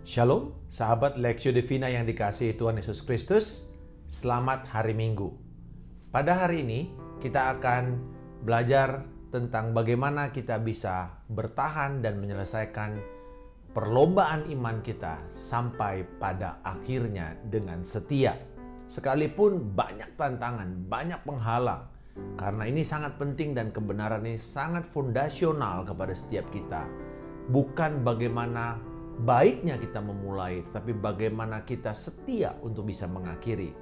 Shalom, sahabat Lexio Divina yang dikasihi Tuhan Yesus Kristus. Selamat hari Minggu. Pada hari ini kita akan belajar tentang bagaimana kita bisa bertahan dan menyelesaikan perlombaan iman kita sampai pada akhirnya dengan setia. Sekalipun banyak tantangan, banyak penghalang. Karena ini sangat penting dan kebenaran ini sangat fondasional kepada setiap kita. Bukan bagaimana baiknya kita memulai, tapi bagaimana kita setia untuk bisa mengakhiri.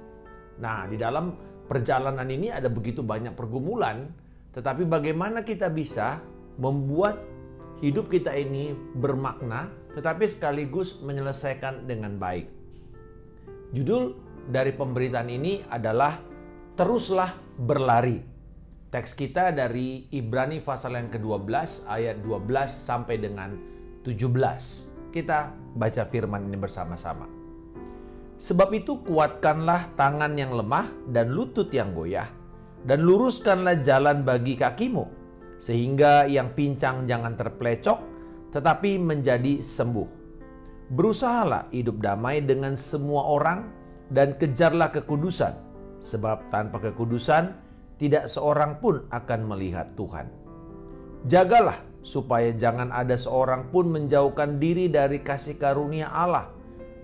Nah, di dalam perjalanan ini ada begitu banyak pergumulan, tetapi bagaimana kita bisa membuat hidup kita ini bermakna, tetapi sekaligus menyelesaikan dengan baik. Judul dari pemberitaan ini adalah Teruslah Berlari. Teks kita dari Ibrani pasal yang ke-12 ayat 12 sampai dengan 17. Kita baca firman ini bersama-sama. Sebab itu kuatkanlah tangan yang lemah dan lutut yang goyah, dan luruskanlah jalan bagi kakimu, sehingga yang pincang jangan terpelecok, tetapi menjadi sembuh. Berusahalah hidup damai dengan semua orang, dan kejarlah kekudusan, sebab tanpa kekudusan tidak seorang pun akan melihat Tuhan. Jagalah supaya jangan ada seorang pun menjauhkan diri dari kasih karunia Allah,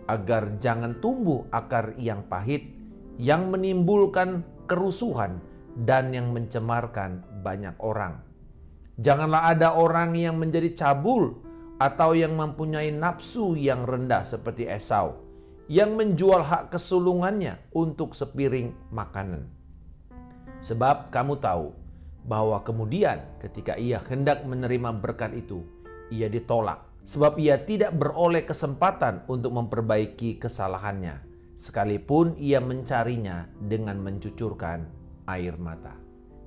agar jangan tumbuh akar yang pahit, yang menimbulkan kerusuhan dan yang mencemarkan banyak orang. Janganlah ada orang yang menjadi cabul atau yang mempunyai nafsu yang rendah seperti Esau, yang menjual hak kesulungannya untuk sepiring makanan. Sebab kamu tahu bahwa kemudian ketika ia hendak menerima berkat itu, ia ditolak. Sebab ia tidak beroleh kesempatan untuk memperbaiki kesalahannya, sekalipun ia mencarinya dengan mencucurkan air mata.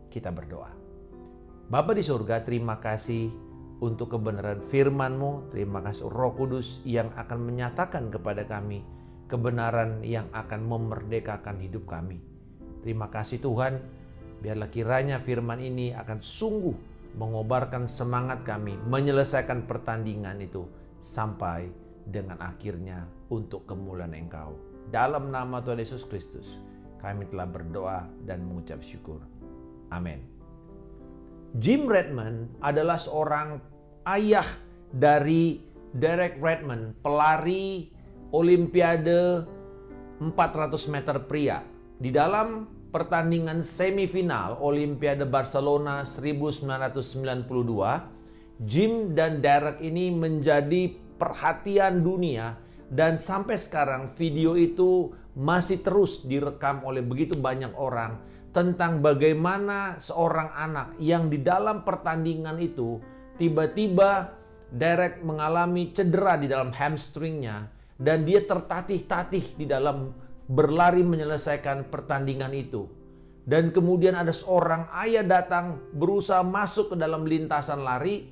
Kita berdoa. Bapa di surga, terima kasih untuk kebenaran firman-Mu. Terima kasih Roh Kudus yang akan menyatakan kepada kami kebenaran yang akan memerdekakan hidup kami. Terima kasih Tuhan. Biarlah kiranya firman ini akan sungguh mengobarkan semangat kami menyelesaikan pertandingan itu sampai dengan akhirnya untuk kemuliaan Engkau. Dalam nama Tuhan Yesus Kristus kami telah berdoa dan mengucap syukur. Amin. Jim Redmond adalah seorang ayah dari Derek Redmond, pelari Olimpiade 400 meter pria. Di dalam pertandingan semifinal Olimpiade Barcelona 1992, Jim dan Derek ini menjadi perhatian dunia, dan sampai sekarang video itu masih terus direkam oleh begitu banyak orang tentang bagaimana seorang anak yang di dalam pertandingan itu tiba-tiba Derek mengalami cedera di dalam hamstringnya, dan dia tertatih-tatih di dalam berlari menyelesaikan pertandingan itu. Dan kemudian ada seorang ayah datang berusaha masuk ke dalam lintasan lari.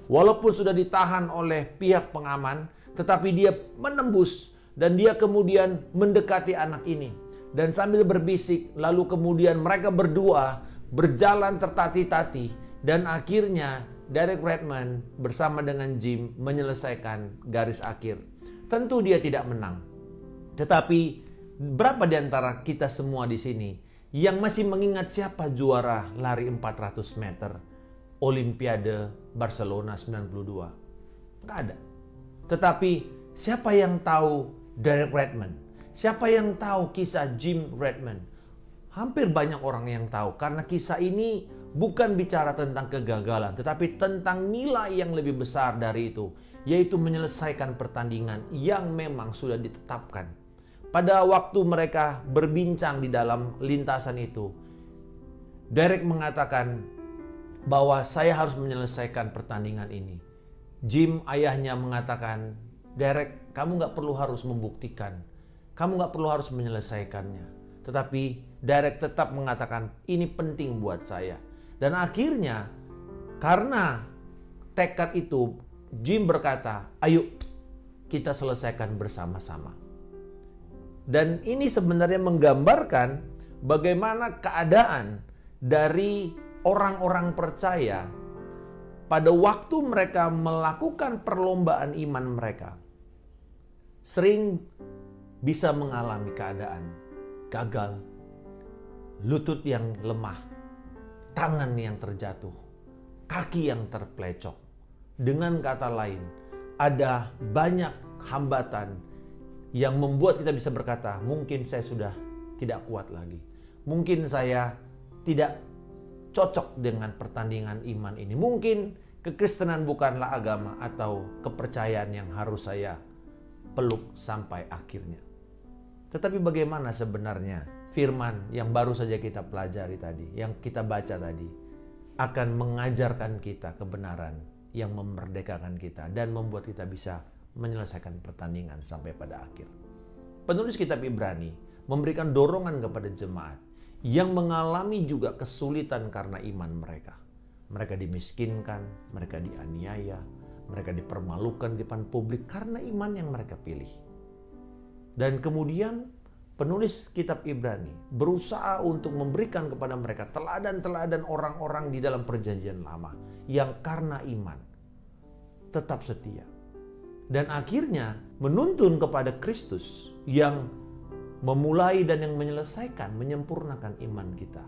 Walaupun sudah ditahan oleh pihak pengaman, tetapi dia menembus dan dia kemudian mendekati anak ini. Dan sambil berbisik, lalu kemudian mereka berdua berjalan tertatih-tatih. Dan akhirnya Derek Redmond bersama dengan Jim menyelesaikan garis akhir. Tentu dia tidak menang. Tetapi berapa di antara kita semua di sini yang masih mengingat siapa juara lari 400 meter Olimpiade Barcelona 92? Nggak ada. Tetapi siapa yang tahu Derek Redmond? Siapa yang tahu kisah Jim Redmond? Hampir banyak orang yang tahu, karena kisah ini bukan bicara tentang kegagalan, tetapi tentang nilai yang lebih besar dari itu, yaitu menyelesaikan pertandingan yang memang sudah ditetapkan. Pada waktu mereka berbincang di dalam lintasan itu, Derek mengatakan bahwa saya harus menyelesaikan pertandingan ini. Jim, ayahnya, mengatakan, Derek, kamu gak perlu harus membuktikan. Kamu gak perlu harus menyelesaikannya. Tetapi Derek tetap mengatakan, ini penting buat saya. Dan akhirnya, karena tekad itu, Jim berkata, ayo kita selesaikan bersama-sama. Dan ini sebenarnya menggambarkan bagaimana keadaan dari orang-orang percaya pada waktu mereka melakukan perlombaan iman mereka. sering bisa mengalami keadaan gagal, lutut yang lemah, tangan yang terjatuh, kaki yang terplecok. Dengan kata lain, ada banyak hambatan yang membuat kita bisa berkata, mungkin saya sudah tidak kuat lagi. Mungkin saya tidak cocok dengan pertandingan iman ini. Mungkin kekristenan bukanlah agama atau kepercayaan yang harus saya peluk sampai akhirnya. Tetapi bagaimana sebenarnya firman yang baru saja kita pelajari tadi, yang kita baca tadi, akan mengajarkan kita kebenaran yang memerdekakan kita dan membuat kita bisa menyelesaikan pertandingan sampai pada akhir. Penulis kitab Ibrani memberikan dorongan kepada jemaat yang mengalami juga kesulitan karena iman mereka. Mereka dimiskinkan, mereka dianiaya, mereka dipermalukan di depan publik karena iman yang mereka pilih. Dan kemudian penulis kitab Ibrani berusaha untuk memberikan kepada mereka teladan-teladan orang-orang di dalam perjanjian lama yang karena iman tetap setia. Dan akhirnya menuntun kepada Kristus yang memulai dan yang menyelesaikan, menyempurnakan iman kita.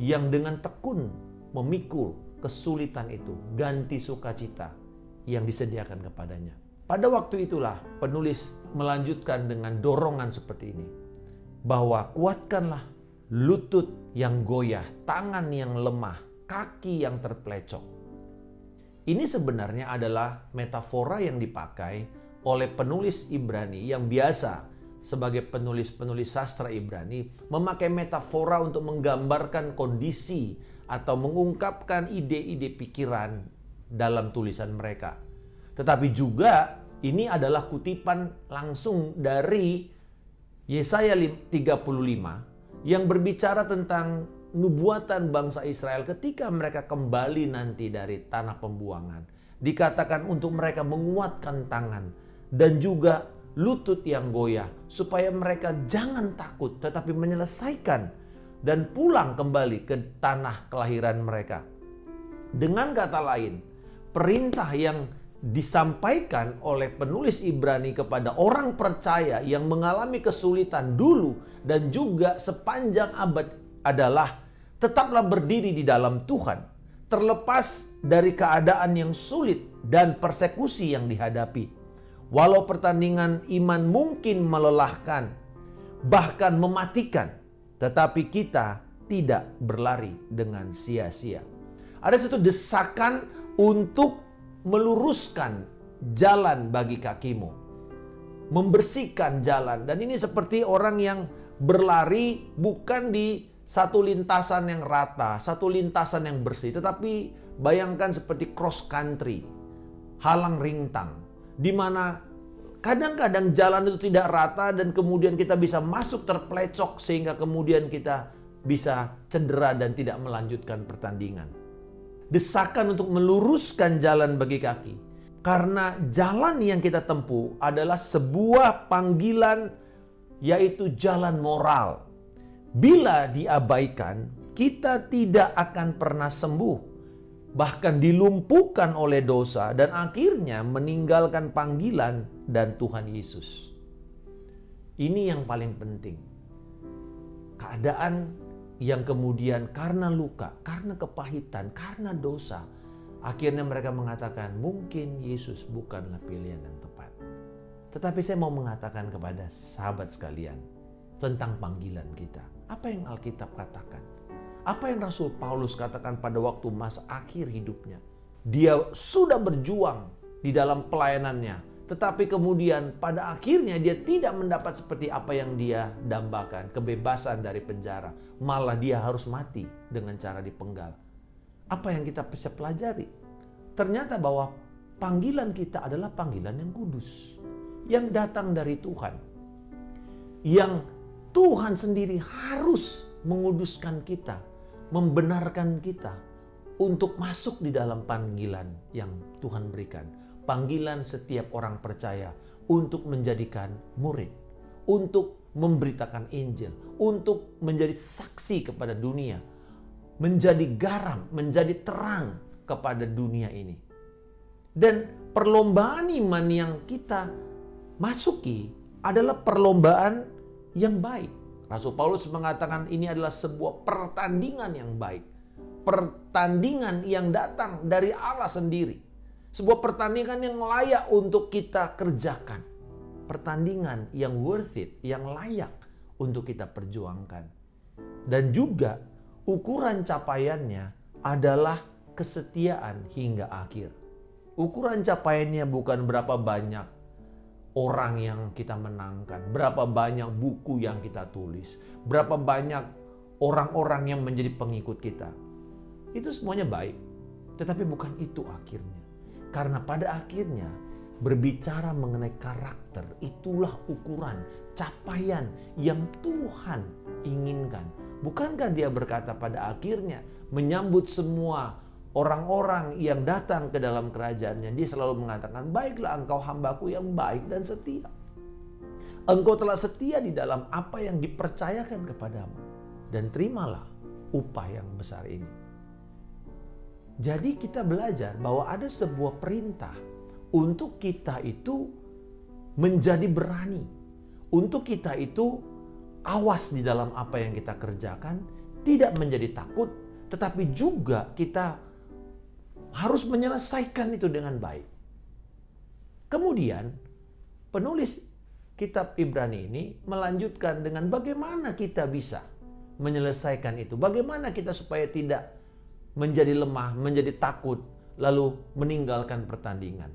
Yang dengan tekun memikul kesulitan itu, ganti sukacita yang disediakan kepadanya. Pada waktu itulah penulis melanjutkan dengan dorongan seperti ini. Bahwa kuatkanlah lutut yang goyah, tangan yang lemah, kaki yang terplecok. Ini sebenarnya adalah metafora yang dipakai oleh penulis Ibrani yang biasa sebagai penulis-penulis sastra Ibrani memakai metafora untuk menggambarkan kondisi atau mengungkapkan ide-ide pikiran dalam tulisan mereka. Tetapi juga ini adalah kutipan langsung dari Yesaya 35 yang berbicara tentang nubuatan bangsa Israel ketika mereka kembali nanti dari tanah pembuangan. Dikatakan untuk mereka menguatkan tangan dan juga lutut yang goyah supaya mereka jangan takut tetapi menyelesaikan dan pulang kembali ke tanah kelahiran mereka. Dengan kata lain, perintah yang disampaikan oleh penulis Ibrani kepada orang percaya yang mengalami kesulitan dulu dan juga sepanjang abad adalah tetaplah berdiri di dalam Tuhan, terlepas dari keadaan yang sulit dan persekusi yang dihadapi. Walau pertandingan iman mungkin melelahkan, bahkan mematikan, tetapi kita tidak berlari dengan sia-sia. Ada satu desakan untuk meluruskan jalan bagi kakimu, membersihkan jalan. Dan ini seperti orang yang berlari bukan di satu lintasan yang rata, satu lintasan yang bersih, tetapi bayangkan seperti cross country, halang rintang, di mana kadang-kadang jalan itu tidak rata dan kemudian kita bisa masuk terplecok sehingga kemudian kita bisa cedera dan tidak melanjutkan pertandingan. Desakan untuk meluruskan jalan bagi kaki. Karena jalan yang kita tempuh adalah sebuah panggilan, yaitu jalan moral. Bila diabaikan, kita tidak akan pernah sembuh. Bahkan dilumpuhkan oleh dosa dan akhirnya meninggalkan panggilan dan Tuhan Yesus. Ini yang paling penting. Keadaan yang kemudian karena luka, karena kepahitan, karena dosa, akhirnya mereka mengatakan mungkin Yesus bukanlah pilihan yang tepat. Tetapi saya mau mengatakan kepada sahabat sekalian tentang panggilan kita. Apa yang Alkitab katakan? Apa yang Rasul Paulus katakan pada waktu masa akhir hidupnya? Dia sudah berjuang di dalam pelayanannya, tetapi kemudian pada akhirnya dia tidak mendapat seperti apa yang dia dambakan, kebebasan dari penjara. Malah dia harus mati dengan cara dipenggal. Apa yang kita bisa pelajari? Ternyata bahwa panggilan kita adalah panggilan yang kudus, yang datang dari Tuhan, yang Tuhan sendiri harus menguduskan kita, membenarkan kita untuk masuk di dalam panggilan yang Tuhan berikan. Panggilan setiap orang percaya untuk menjadikan murid, untuk memberitakan Injil, untuk menjadi saksi kepada dunia, menjadi garam, menjadi terang kepada dunia ini. Dan perlombaan iman yang kita masuki adalah perlombaan yang baik. Rasul Paulus mengatakan ini adalah sebuah pertandingan yang baik. Pertandingan yang datang dari Allah sendiri. Sebuah pertandingan yang layak untuk kita kerjakan. Pertandingan yang worth it, yang layak untuk kita perjuangkan. Dan juga ukuran capaiannya adalah kesetiaan hingga akhir. Ukuran capaiannya bukan berapa banyak orang yang kita menangkan, berapa banyak buku yang kita tulis, berapa banyak orang-orang yang menjadi pengikut kita. Itu semuanya baik, tetapi bukan itu akhirnya. Karena pada akhirnya berbicara mengenai karakter, itulah ukuran capaian yang Tuhan inginkan. Bukankah Dia berkata pada akhirnya menyambut semua orang-orang yang datang ke dalam kerajaannya, Dia selalu mengatakan, baiklah engkau hambaku yang baik dan setia. Engkau telah setia di dalam apa yang dipercayakan kepadamu. Dan terimalah upah yang besar ini. Jadi kita belajar bahwa ada sebuah perintah untuk kita itu menjadi berani. Untuk kita itu awas di dalam apa yang kita kerjakan, tidak menjadi takut, tetapi juga kita harus menyelesaikan itu dengan baik. Kemudian penulis kitab Ibrani ini melanjutkan dengan bagaimana kita bisa menyelesaikan itu. Bagaimana kita supaya tidak menjadi lemah, menjadi takut, lalu meninggalkan pertandingan.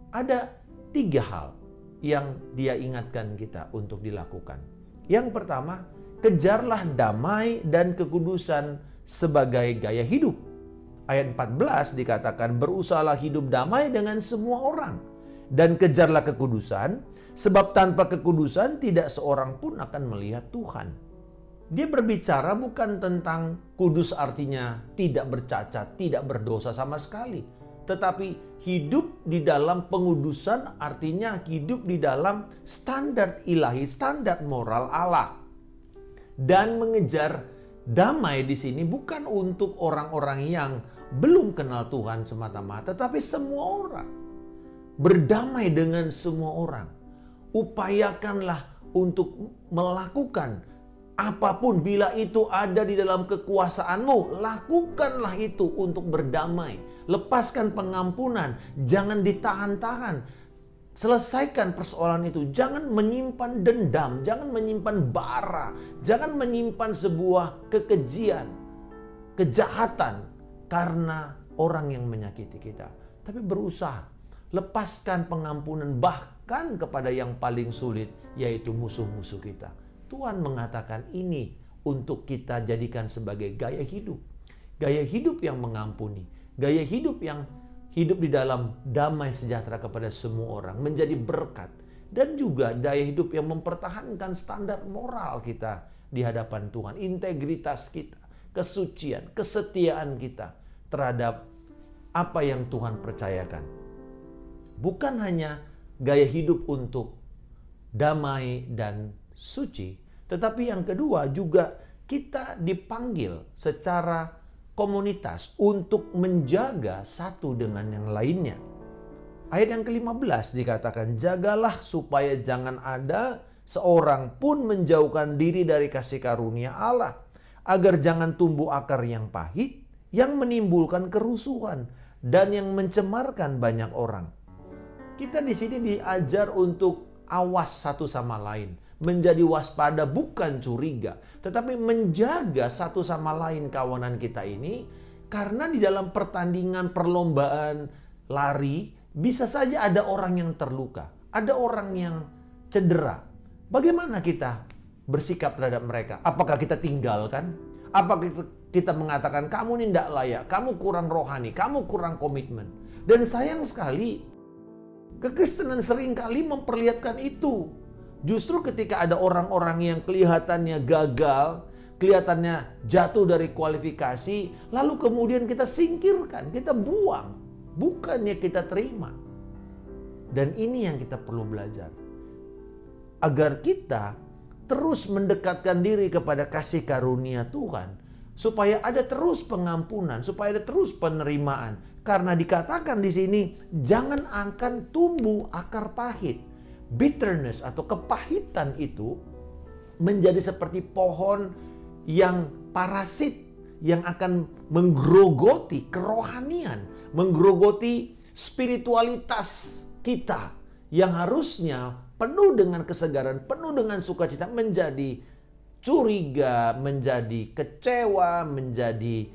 Ada 3 hal yang dia ingatkan kita untuk dilakukan. Yang pertama, kejarlah damai dan kekudusan sebagai gaya hidup. Ayat 14 dikatakan, berusahalah hidup damai dengan semua orang dan kejarlah kekudusan, sebab tanpa kekudusan tidak seorang pun akan melihat Tuhan. Dia berbicara bukan tentang kudus artinya tidak bercacat, tidak berdosa sama sekali. Tetapi hidup di dalam pengudusan artinya hidup di dalam standar ilahi, standar moral Allah. Dan mengejar damai di sini bukan untuk orang-orang yang belum kenal Tuhan semata-mata, tetapi semua orang. Berdamai dengan semua orang. Upayakanlah untuk melakukan apapun bila itu ada di dalam kekuasaanmu. Lakukanlah itu untuk berdamai. Lepaskan pengampunan. Jangan ditahan-tahan. Selesaikan persoalan itu. Jangan menyimpan dendam. Jangan menyimpan bara. Jangan menyimpan sebuah kekejian, kejahatan karena orang yang menyakiti kita. Tapi berusaha. Lepaskan pengampunan bahkan kepada yang paling sulit, yaitu musuh-musuh kita. Tuhan mengatakan ini untuk kita jadikan sebagai gaya hidup. Gaya hidup yang mengampuni. Gaya hidup yang hidup di dalam damai sejahtera kepada semua orang. Menjadi berkat. Dan juga gaya hidup yang mempertahankan standar moral kita di hadapan Tuhan. Integritas kita. Kesucian, kesetiaan kita terhadap apa yang Tuhan percayakan. Bukan hanya gaya hidup untuk damai dan suci, tetapi yang kedua juga kita dipanggil secara komunitas untuk menjaga satu dengan yang lainnya. Ayat yang ke-15 dikatakan, jagalah supaya jangan ada seorang pun menjauhkan diri dari kasih karunia Allah, agar jangan tumbuh akar yang pahit, yang menimbulkan kerusuhan dan yang mencemarkan banyak orang. Kita di sini diajar untuk awas satu sama lain, menjadi waspada bukan curiga, tetapi menjaga satu sama lain kawanan kita ini, karena di dalam pertandingan perlombaan lari bisa saja ada orang yang terluka, ada orang yang cedera. Bagaimana kita bersikap terhadap mereka? Apakah kita tinggalkan? Apakah kita mengatakan kamu ini tidak layak, kamu kurang rohani, kamu kurang komitmen? Dan sayang sekali, kekristenan seringkali memperlihatkan itu. Justru ketika ada orang-orang yang kelihatannya gagal, kelihatannya jatuh dari kualifikasi, lalu kemudian kita singkirkan, kita buang, bukannya kita terima. Dan ini yang kita perlu belajar. Agar kita terus mendekatkan diri kepada kasih karunia Tuhan, supaya ada terus pengampunan, supaya ada terus penerimaan. Karena dikatakan di sini, jangan akan tumbuh akar pahit. bitterness atau kepahitan itu menjadi seperti pohon yang parasit yang akan menggerogoti kerohanian, menggerogoti spiritualitas kita yang harusnya penuh dengan kesegaran, penuh dengan sukacita, menjadi curiga, menjadi kecewa, menjadi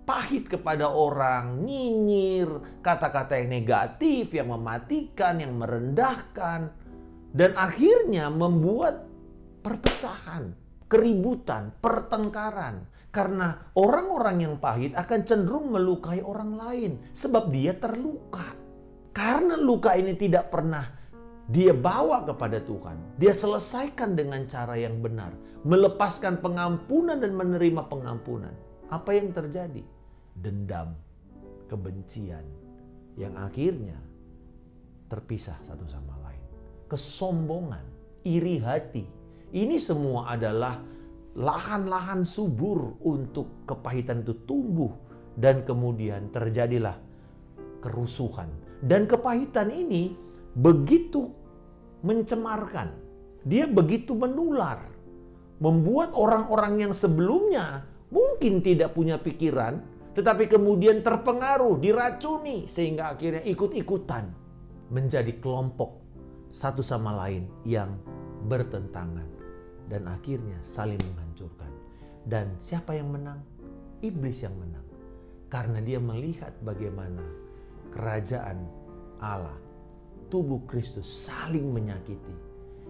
pahit kepada orang, nyinyir, kata-kata yang negatif, yang mematikan, yang merendahkan, dan akhirnya membuat perpecahan, keributan, pertengkaran. Karena orang-orang yang pahit akan cenderung melukai orang lain sebab dia terluka. Karena luka ini tidak pernah dia bawa kepada Tuhan, dia selesaikan dengan cara yang benar, melepaskan pengampunan dan menerima pengampunan. Apa yang terjadi? Dendam, kebencian yang akhirnya terpisah satu sama lain. Kesombongan, iri hati. Ini semua adalah lahan-lahan subur untuk kepahitan itu tumbuh, dan kemudian terjadilah kerusuhan. Dan kepahitan ini begitu mencemarkan, dia begitu menular, membuat orang-orang yang sebelumnya mungkin tidak punya pikiran, tetapi kemudian terpengaruh, diracuni, sehingga akhirnya ikut-ikutan menjadi kelompok satu sama lain yang bertentangan, dan akhirnya saling menghancurkan. Dan siapa yang menang? Iblis yang menang. Karena dia melihat bagaimana kerajaan Allah, tubuh Kristus saling menyakiti.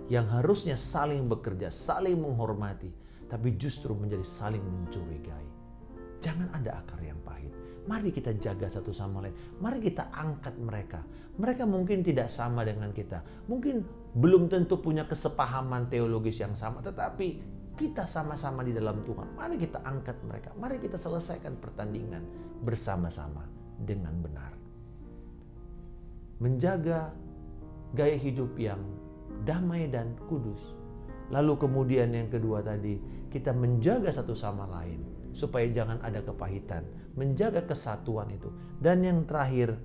Yang harusnya saling bekerja, saling menghormati, tapi justru menjadi saling mencurigai. Jangan ada akar yang pahit. Mari kita jaga satu sama lain. Mari kita angkat mereka. Mereka mungkin tidak sama dengan kita. Mungkin belum tentu punya kesepahaman teologis yang sama. Tetapi kita sama-sama di dalam Tuhan. Mari kita angkat mereka. Mari kita selesaikan pertandingan bersama-sama dengan benar. Menjaga gaya hidup yang damai dan kudus. Lalu kemudian yang kedua tadi, kita menjaga satu sama lain supaya jangan ada kepahitan, menjaga kesatuan itu. Dan yang terakhir,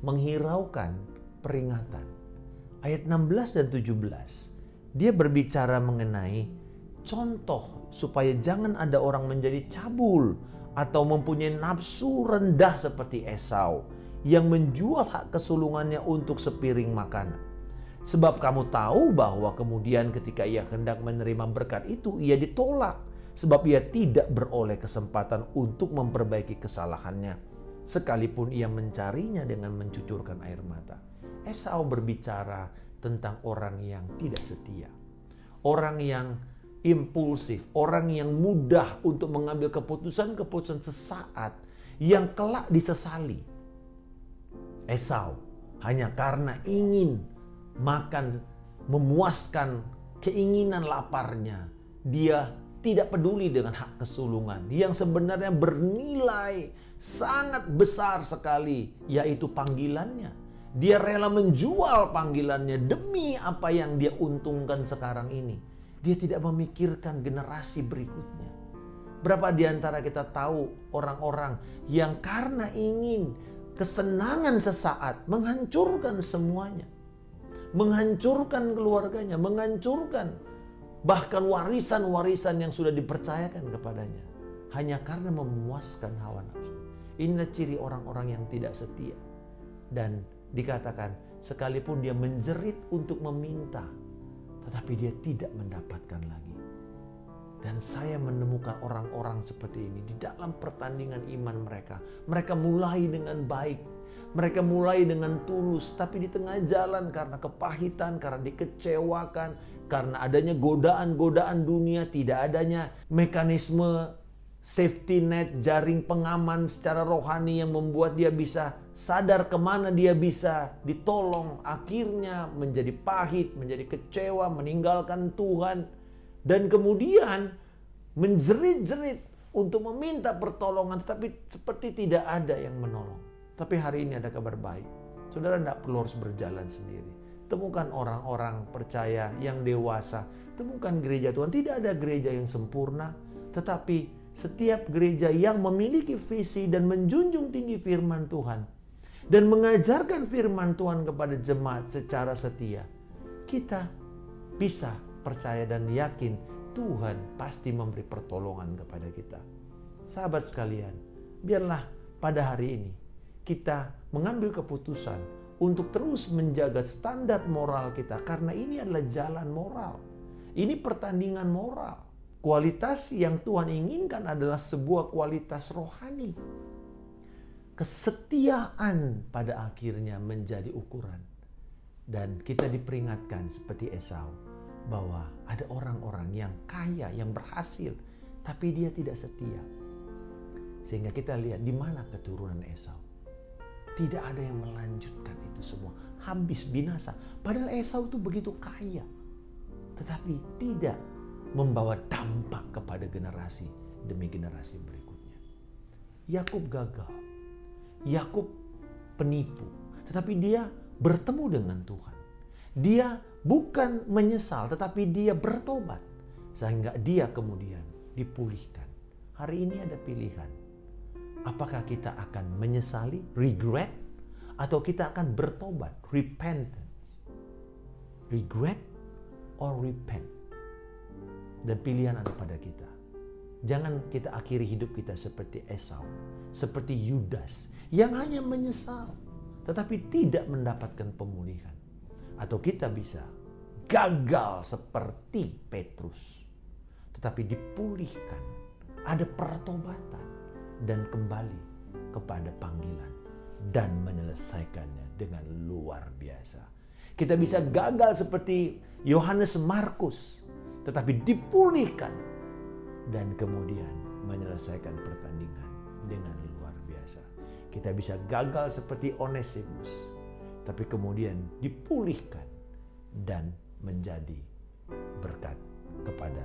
menghiraukan peringatan. Ayat 16 dan 17, dia berbicara mengenai contoh supaya jangan ada orang menjadi cabul atau mempunyai nafsu rendah seperti Esau yang menjual hak kesulungannya untuk sepiring makanan. Sebab kamu tahu bahwa kemudian ketika ia hendak menerima berkat itu, ia ditolak. Sebab ia tidak beroleh kesempatan untuk memperbaiki kesalahannya, sekalipun ia mencarinya dengan mencucurkan air mata. Esau berbicara tentang orang yang tidak setia. Orang yang impulsif, orang yang mudah untuk mengambil keputusan-keputusan sesaat yang kelak disesali. Esau hanya karena ingin makan, memuaskan keinginan laparnya, dia tidak peduli dengan hak kesulungan yang sebenarnya bernilai sangat besar sekali, yaitu panggilannya. Dia rela menjual panggilannya demi apa yang dia untungkan sekarang ini. Dia tidak memikirkan generasi berikutnya. Berapa di antara kita tahu orang-orang yang karena ingin kesenangan sesaat menghancurkan semuanya, menghancurkan keluarganya, menghancurkan bahkan warisan-warisan yang sudah dipercayakan kepadanya, hanya karena memuaskan hawa nafsu. Inilah ciri orang-orang yang tidak setia. Dan dikatakan, sekalipun dia menjerit untuk meminta, tetapi dia tidak mendapatkan lagi. Dan saya menemukan orang-orang seperti ini di dalam pertandingan iman mereka. Mereka mulai dengan baik, mereka mulai dengan tulus, tapi di tengah jalan karena kepahitan, karena dikecewakan, karena adanya godaan-godaan dunia, tidak adanya mekanisme safety net, jaring pengaman secara rohani yang membuat dia bisa sadar kemana dia bisa ditolong. Akhirnya menjadi pahit, menjadi kecewa, meninggalkan Tuhan. Dan kemudian menjerit-jerit untuk meminta pertolongan, tetapi seperti tidak ada yang menolong. Tapi hari ini ada kabar baik. Saudara tidak perlu harus berjalan sendiri. Temukan orang-orang percaya yang dewasa. Temukan gereja Tuhan. Tidak ada gereja yang sempurna. Tetapi setiap gereja yang memiliki visi dan menjunjung tinggi firman Tuhan. Dan mengajarkan firman Tuhan kepada jemaat secara setia. kita bisa percaya dan yakin Tuhan pasti memberi pertolongan kepada kita. Sahabat sekalian, biarlah pada hari ini kita mengambil keputusan untuk terus menjaga standar moral kita, karena ini adalah jalan moral. Ini pertandingan moral. Kualitas yang Tuhan inginkan adalah sebuah kualitas rohani. Kesetiaan pada akhirnya menjadi ukuran. Dan kita diperingatkan seperti Esau, bahwa ada orang-orang yang kaya, yang berhasil, tapi dia tidak setia. Sehingga kita lihat di mana keturunan Esau. Tidak ada yang melanjutkan itu semua. Habis, binasa. Padahal Esau itu begitu kaya. Tetapi tidak membawa dampak kepada generasi demi generasi berikutnya. Yakub gagal. Yakub penipu. Tetapi dia bertemu dengan Tuhan. Dia bukan menyesal, tetapi dia bertobat. Sehingga dia kemudian dipulihkan. Hari ini ada pilihan. Apakah kita akan menyesali, regret, atau kita akan bertobat, repentance. Regret or repent. Dan pilihan ada pada kita. Jangan kita akhiri hidup kita seperti Esau, seperti Yudas, yang hanya menyesal, tetapi tidak mendapatkan pemulihan. Atau kita bisa gagal seperti Petrus, tetapi dipulihkan, ada pertobatan, dan kembali kepada panggilan dan menyelesaikannya dengan luar biasa. Kita bisa gagal seperti Yohanes Markus, tetapi dipulihkan dan kemudian menyelesaikan pertandingan dengan luar biasa. Kita bisa gagal seperti Onesimus, tapi kemudian dipulihkan dan menjadi berkat kepada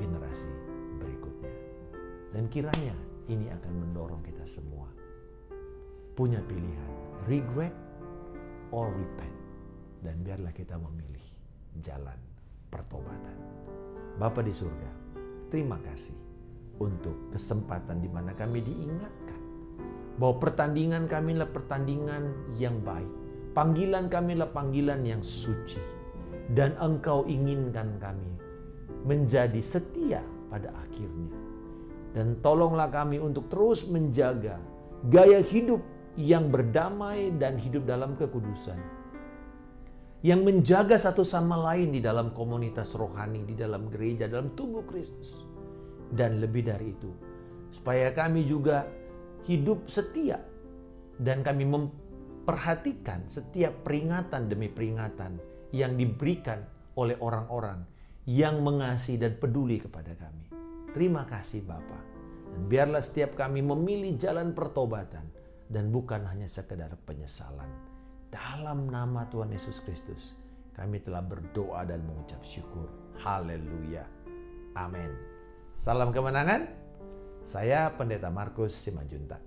generasi berikutnya. Dan kiranya ini akan mendorong kita semua punya pilihan, regret or repent. Dan biarlah kita memilih jalan pertobatan. Bapa di surga, terima kasih untuk kesempatan di mana kami diingatkan bahwa pertandingan kami adalah pertandingan yang baik. Panggilan kami adalah panggilan yang suci. Dan Engkau inginkan kami menjadi setia pada akhirnya. Dan tolonglah kami untuk terus menjaga gaya hidup yang berdamai dan hidup dalam kekudusan. Yang menjaga satu sama lain di dalam komunitas rohani, di dalam gereja, dalam tubuh Kristus. Dan lebih dari itu, supaya kami juga hidup setia. Dan kami memperhatikan setiap peringatan demi peringatan yang diberikan oleh orang-orang yang mengasihi dan peduli kepada kami. Terima kasih Bapa. Dan biarlah setiap kami memilih jalan pertobatan dan bukan hanya sekedar penyesalan. Dalam nama Tuhan Yesus Kristus, kami telah berdoa dan mengucap syukur. Haleluya. Amin. Salam kemenangan. Saya Pendeta Markus Simanjuntak.